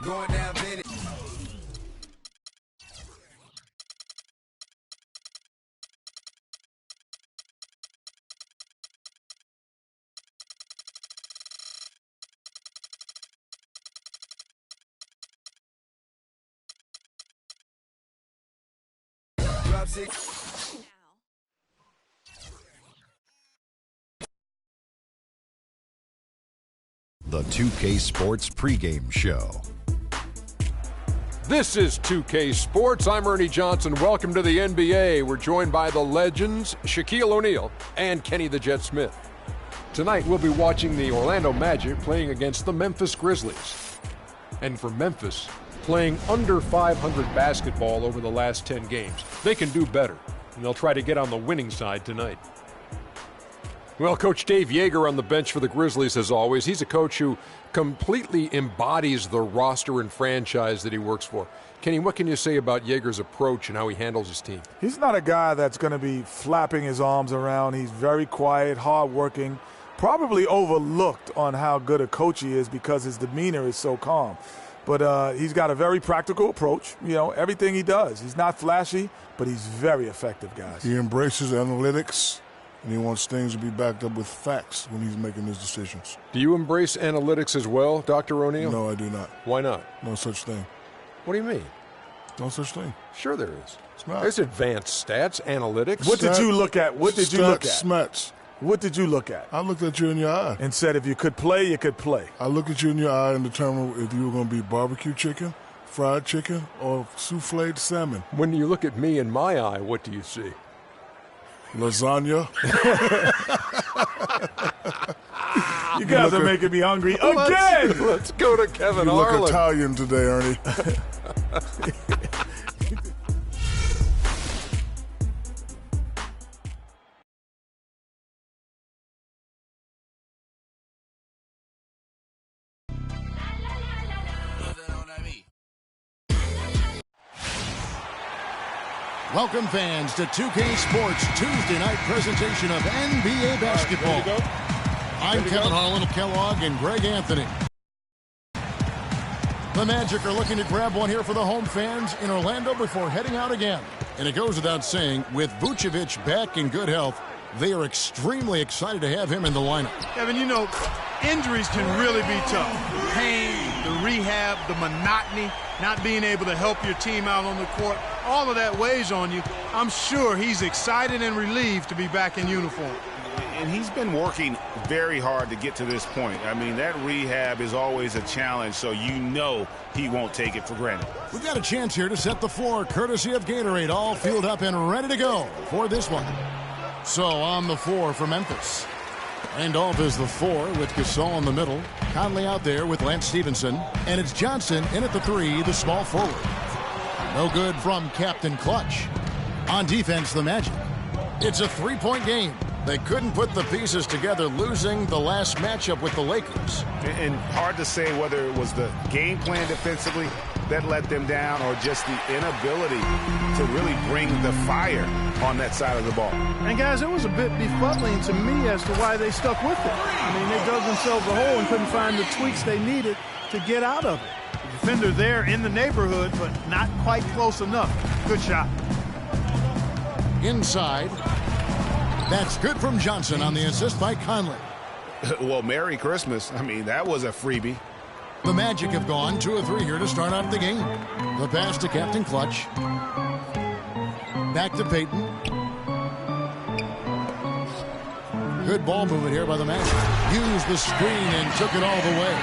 Going down minute. Drop six. The 2K Sports pregame show. This is 2K Sports. I'm Ernie Johnson. Welcome to the NBA. We're joined by the legends, Shaquille O'Neal and Kenny the Jet Smith. Tonight, we'll be watching the Orlando Magic playing against the Memphis Grizzlies. And for Memphis, playing under 500 basketball over the last 10 games. They can do better, and they'll try to get on the winning side tonight. Well, Coach Dave Yeager on the bench for the Grizzlies, as always. He's a coach who completely embodies the roster and franchise that he works for. Kenny, what can you say about Yeager's approach and how he handles his team? He's not a guy that's going to be flapping his arms around. He's very quiet, hardworking, probably overlooked on how good a coach he is because his demeanor is so calm. But he's got a very practical approach. You know, everything he does. He's not flashy, but he's very effective, guys. He embraces analytics. And he wants things to be backed up with facts when he's making his decisions. Do you embrace analytics as well, Dr. O'Neal? No, I do not. Why not? No such thing. What do you mean? No such thing. Sure there is. It's not. There's advanced stats, analytics. What did you look at? What did you look at? Smats. What did you look at? I looked at you in your eye. And said if you could play, you could play. I looked at you in your eye and determined if you were going to be barbecue chicken, fried chicken, or souffled salmon. When you look at me in my eye, what do you see? Lasagna. You guys are making me hungry again. Let's go to Kevin You Harlan. look Italian today, Ernie. Welcome, fans, to 2K Sports Tuesday night presentation of NBA basketball. I'm Kevin Harlan of Kellogg and Greg Anthony. The Magic are looking to grab one here for the home fans in Orlando before heading out again. And it goes without saying, with Vucevic back in good health, they are extremely excited to have him in the lineup. Kevin, you know, injuries can really be tough. Pain, the rehab, the monotony, not being able to help your team out on the court, all of that weighs on you. I'm sure he's excited and relieved to be back in uniform. And he's been working very hard to get to this point. I mean, that rehab is always a challenge, so you know he won't take it for granted. We've got a chance here to set the floor, courtesy of Gatorade, all fueled up and ready to go for this one. So on the floor for Memphis. Randolph is the 4 with Gasol in the middle. Conley out there with Lance Stevenson. And it's Johnson in at the 3, the small forward. No good from Captain Clutch. On defense, the Magic. It's a 3-point game. They couldn't put the pieces together, losing the last matchup with the Lakers. And hard to say whether it was the game plan defensively that let them down or just the inability to really bring the fire on that side of the ball. And guys, it was a bit befuddling to me as to why they stuck with it. I mean, they dug themselves a hole and couldn't find the tweaks they needed to get out of it. The defender there in the neighborhood, but not quite close enough. Good shot. Inside. That's good from Johnson on the assist by Conley. Well, Merry Christmas. I mean, that was a freebie. The Magic have gone 2 of 3 here to start out the game. The pass to Captain Clutch. Back to Payton. Good ball movement here by the Magic. Used the screen and took it all the way.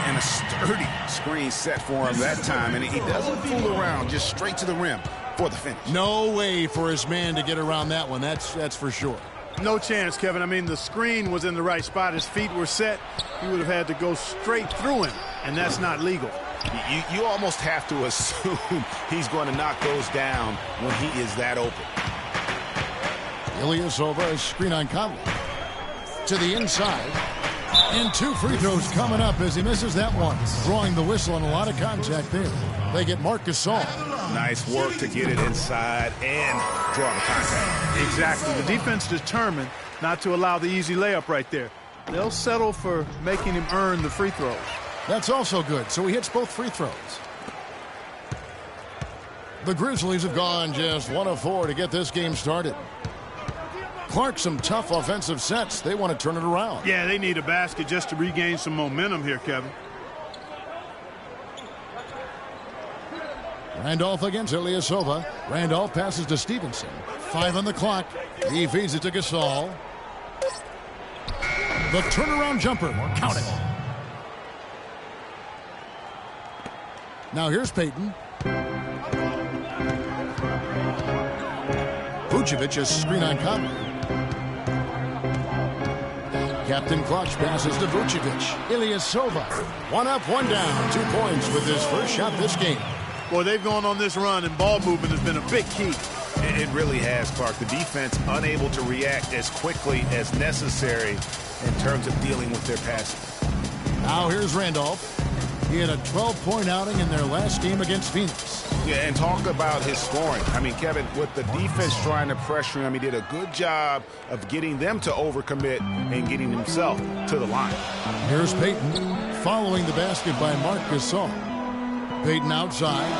And a sturdy screen set for him that time. And he doesn't fool around, just straight to the rim for the finish. No way for his man to get around that one. That's for sure. No chance, Kevin. I mean, the screen was in the right spot. His feet were set. He would have had to go straight through him, and that's not legal. You almost have to assume he's going to knock those down when he is that open. Ilyasova, screen on Conley. To the inside. And 2 free throws coming up as he misses that one. Drawing the whistle and a lot of contact there. They get Marc Gasol. Nice work to get it inside and draw the contact. Exactly. The defense determined not to allow the easy layup right there. They'll settle for making him earn the free throws. That's also good. So he hits both free throws. The Grizzlies have gone just 1 of 4 to get this game started. Clark, some tough offensive sets. They want to turn it around. Yeah, they need a basket just to regain some momentum here, Kevin. Randolph against Ilyasova. Randolph passes to Stevenson. 5 on the clock. He feeds it to Gasol. The turnaround jumper. Count it. Now here's Payton. Vucevic is screen on Conley. Captain Clutch passes to Vucevic. Ilyasova. 1 up, 1 down. 2 points with his first shot this game. Boy, they've gone on this run, and ball movement has been a big key. It really has, Clark. The defense unable to react as quickly as necessary in terms of dealing with their passing. Now here's Randolph. He had a 12-point outing in their last game against Phoenix. Yeah, and talk about his scoring. I mean, Kevin, with the defense trying to pressure him, he did a good job of getting them to overcommit and getting himself to the line. Here's Payton following the basket by Marc Gasol. Payton outside.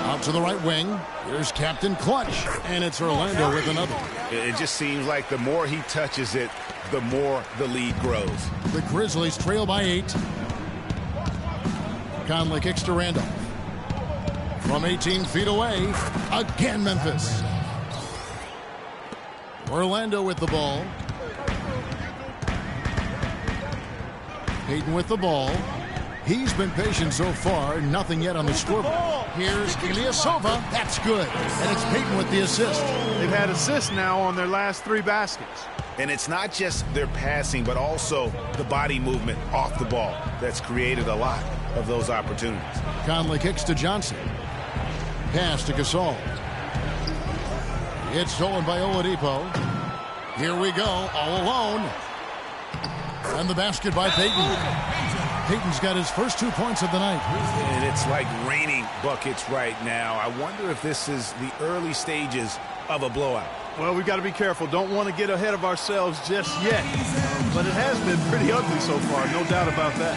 Out to the right wing. Here's Captain Clutch. And it's Orlando with another. It just seems like the more he touches it, the more the lead grows. The Grizzlies trail by 8. Conley kicks to Randolph. From 18 feet away, again Memphis. Orlando with the ball. Payton with the ball. He's been patient so far, nothing yet on the scoreboard. Here's Ilyasova. That's good. And it's Payton with the assist. They've had assists now on their last 3 baskets. And it's not just their passing, but also the body movement off the ball that's created a lot of those opportunities. Conley kicks to Johnson. Pass to Gasol. It's stolen by Oladipo. Here we go, all alone. And the basket by Payton. Payton's got his first 2 points of the night. And it's like raining buckets right now. I wonder if this is the early stages of a blowout. Well, we've got to be careful. Don't want to get ahead of ourselves just yet. But it has been pretty ugly so far, no doubt about that.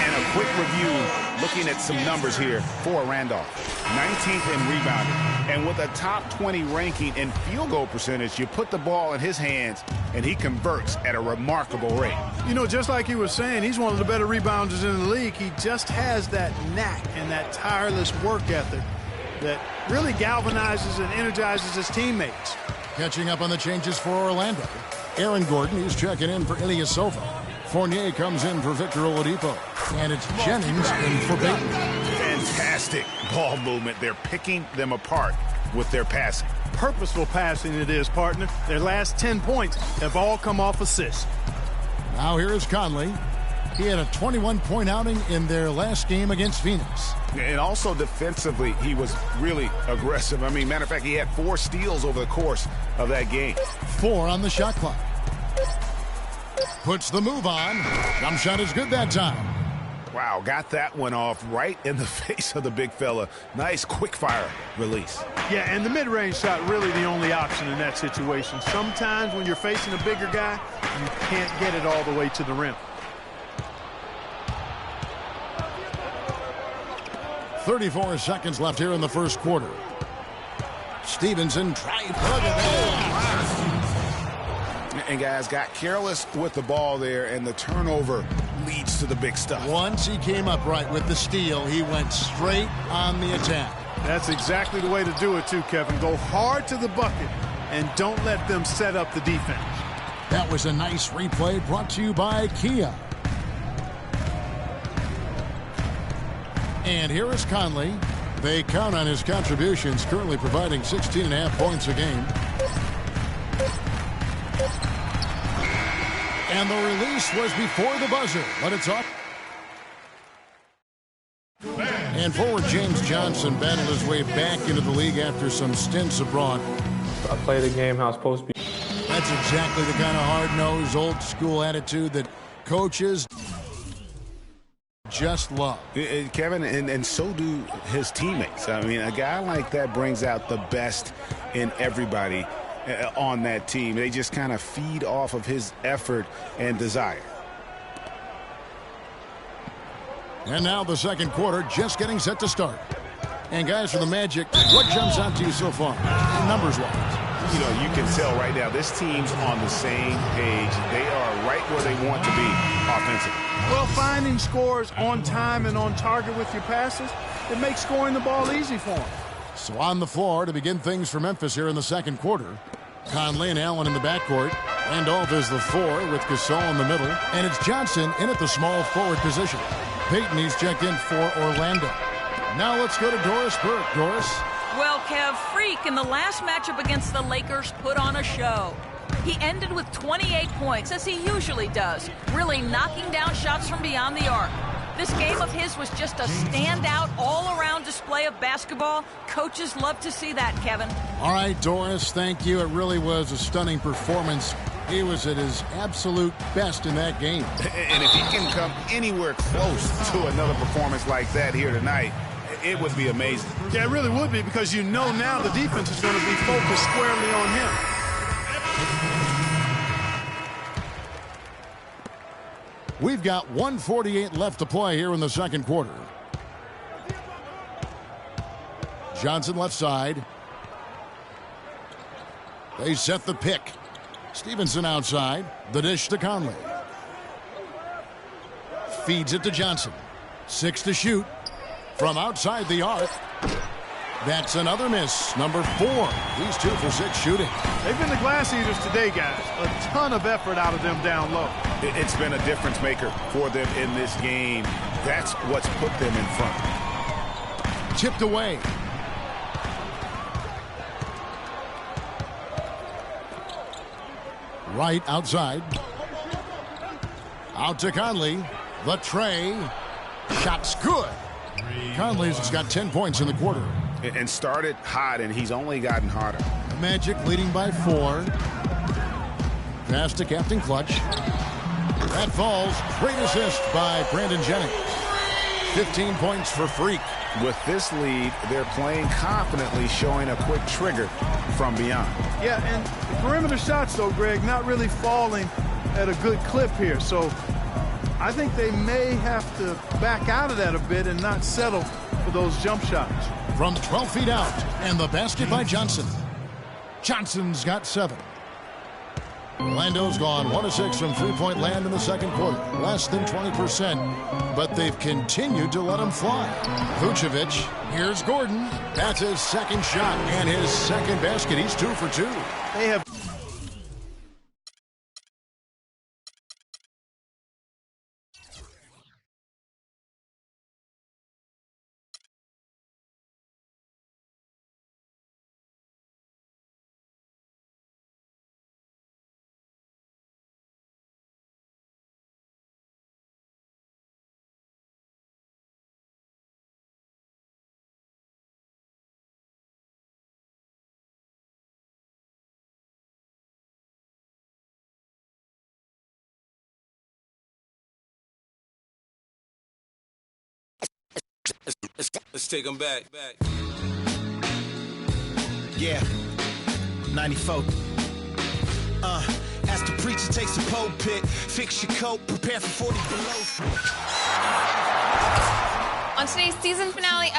And a quick review, looking at some numbers here for Randolph. 19th in rebounding. And with a top 20 ranking in field goal percentage, you put the ball in his hands, and he converts at a remarkable rate. You know, just like he was saying, he's one of the better rebounders in the league. He just has that knack and that tireless work ethic that really galvanizes and energizes his teammates. Catching up on the changes for Orlando. Aaron Gordon, he's checking in for Ilyasova. Fournier comes in for Victor Oladipo. And it's Jennings in for Payton. Fantastic ball movement. They're picking them apart with their passing. Purposeful passing it is, partner. Their last 10 points have all come off assists. Now here is Conley. He had a 21-point outing in their last game against Phoenix. And also defensively, he was really aggressive. I mean, matter of fact, he had 4 steals over the course of that game. 4 on the shot clock. Puts the move on. Jump shot is good that time. Wow, got that one off right in the face of the big fella. Nice quick fire release. Yeah, and the mid-range shot really the only option in that situation. Sometimes when you're facing a bigger guy, you can't get it all the way to the rim. 34 seconds left here in the first quarter. Stevenson tried. Look at that. And guys got careless with the ball there, and the turnover leads to the big stuff. Once he came up right with the steal, he went straight on the attack. That's exactly the way to do it too, Kevin. Go hard to the bucket and don't let them set up the defense. That was a nice replay brought to you by Kia. And here is Conley. They count on his contributions, currently providing 16.5 points a game. And the release was before the buzzer, but it's up. And forward James Johnson battled his way back into the league after some stints abroad. I play the game how it's supposed to be. That's exactly the kind of hard-nosed, old-school attitude that coaches just love. Kevin, and so do his teammates. I mean, a guy like that brings out the best in everybody on that team. They just kind of feed off of his effort and desire. And now the second quarter just getting set to start. And guys, for the Magic, what jumps out to you so far, numbers-wise? You know, you can tell right now this team's on the same page. They are right where they want to be offensively. Well, finding scores on time and on target with your passes, it makes scoring the ball easy for them. So on the floor to begin things for Memphis here in the second quarter. Conley and Allen in the backcourt. Randolph is the 4 with Gasol in the middle. And it's Johnson in at the small forward position. Peyton, he's checked in for Orlando. Now let's go to Doris Burke. Doris? Well, Kev, Freak in the last matchup against the Lakers put on a show. He ended with 28 points, as he usually does, really knocking down shots from beyond the arc. This game of his was just a standout, all-around display of basketball. Coaches love to see that, Kevin. All right, Doris, thank you. It really was a stunning performance. He was at his absolute best in that game. And if he can come anywhere close to another performance like that here tonight, it would be amazing. Yeah, it really would be, because you know now the defense is going to be focused squarely on him. We've got 1:48 left to play here in the second quarter. Johnson left side. They set the pick. Stevenson outside. The dish to Conley. Feeds it to Johnson. 6 to shoot. From outside the arc. That's another miss. Number 4. He's 2 for 6 shooting. They've been the glass eaters today, guys. A ton of effort out of them down low. It's been a difference maker for them in this game. That's what's put them in front. Tipped away. Right outside. Out to Conley. The tray. Shot's good. Conley's got 10 points in the quarter. And started hot, and he's only gotten hotter. Magic leading by 4. Pass to Captain Clutch. That falls. Great assist by Brandon Jennings. 15 points for Freak. With this lead, they're playing confidently, showing a quick trigger from beyond. Yeah, and the perimeter shots, though, Greg, not really falling at a good clip here. So I think they may have to back out of that a bit and not settle for those jump shots. From 12 feet out, and the basket by Johnson. Johnson's got 7. Orlando's gone 1 of 6 from three-point land in the second quarter. Less than 20%, but they've continued to let him fly. Vucevic, here's Gordon. That's his second shot and his second basket. He's 2 for 2. They have Let's take them back. Yeah, 94. As the preacher takes a pulpit, fix your coat, prepare for 40 below. On today's season finale